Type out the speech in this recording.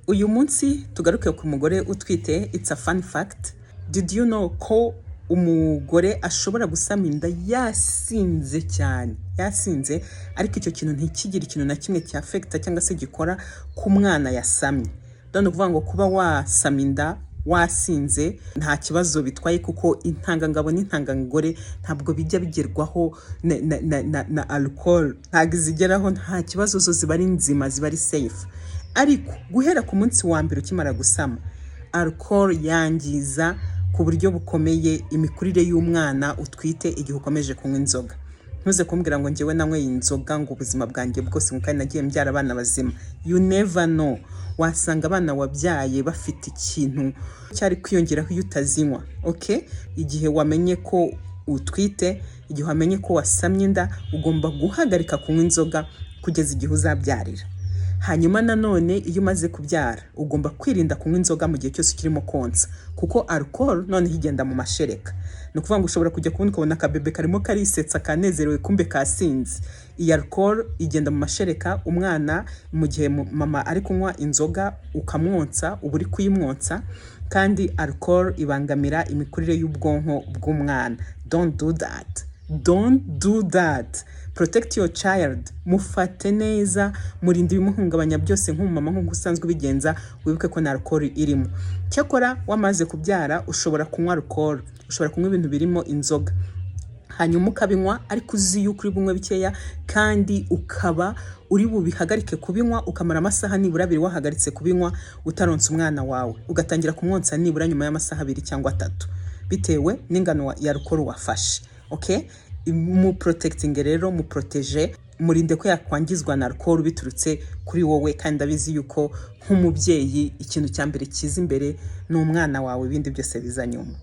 Uyu munsi tugaruke ku mugore utwite. It's a fun fact. Did you know ko umugore ashobora gusama inda yasinze cyane, yasinze, ariko icyo kintu ntikigire ikintu na kimwe cya affecta cyangwa se gikora ku mwana yasamye. Done kuvuga ngo kuba wasama inda wasinze nta kibazo bitwaye, kuko intangangabo n'intangangore ntabwo bijya bigerwaho na alcohol, ntabwo zigeraho, nta kibazo, zo ziba ari nzima, ziba ari safe. Ariko guhera ku munsi wa mbere ukimara gusama, alcohol yangiza ku buryo bukomeye imikurire y'umwana utwite igihe ukomeje kunywa inzoga. Ntuze kumbwira ngo njyewe nanyweye inzoga ngo ubuzima bwanjye bwose kandi nagiye mbyara abana bazima. You never know. Wasanga abana wabyaye bafite ikintu cyari kwiyongeraho iyo utazinywa. Okay? Igihe wamenye ko utwite, igihe wamenye ko wasamye inda, ugomba guhagarika kunywa inzoga kugeza igihe uzabyarira. Hanyuma nanone iyo umaze kubyara ugomba kwirinda kunywa inzoga mu gihe cyose kirimo konsa, kuko alcohol none igenda mu mashereka. No kuvuga ngo ushobora kujya kubona ukabona akabebe karimo karisetsa kanezerewe kumbe kasinze. Iyi alcohol igenda mu mashereka, umwana mu gihe mama ari kunywa inzoga ukamwonsa, uba uri kuyimwonsa, kandi alcohol ibangamira imikurire y'ubwonko bw'umwana. Don't do that. Don't do that. Protect your child. Mufate neza, murinde ibimuhungabanya byose nk'umumama nk'uko usanzwe ubigenza, wibuke ko na alcohol irimo. Cyakora wamaze kubyara ushobora kunywa alcohol, ushobora kunywa ibintu birimo inzoga, hanyuma ukabinywa, ariko uzi yuko uri bunywe bikeya, kandi ukaba uri bubihagarike kubinywa, ukamara amasaha nibura 2 wahagaritse kubinywa, utaronsa umwana wawe, ugatangira kumwonsa nibura nyuma y'amasaha 2 cyangwa 3 bitewe n'ingano ya alcohol wafashe. Okay? Mu protecting rero, mu protege, murinde ko yakwangizwa na alcohol biturutse kuri wowe, kandi abizi yuko nk'umubyeyi ikintu cya mbere kiza imbere n'umwana wawe, ibindi byose biza nyuma.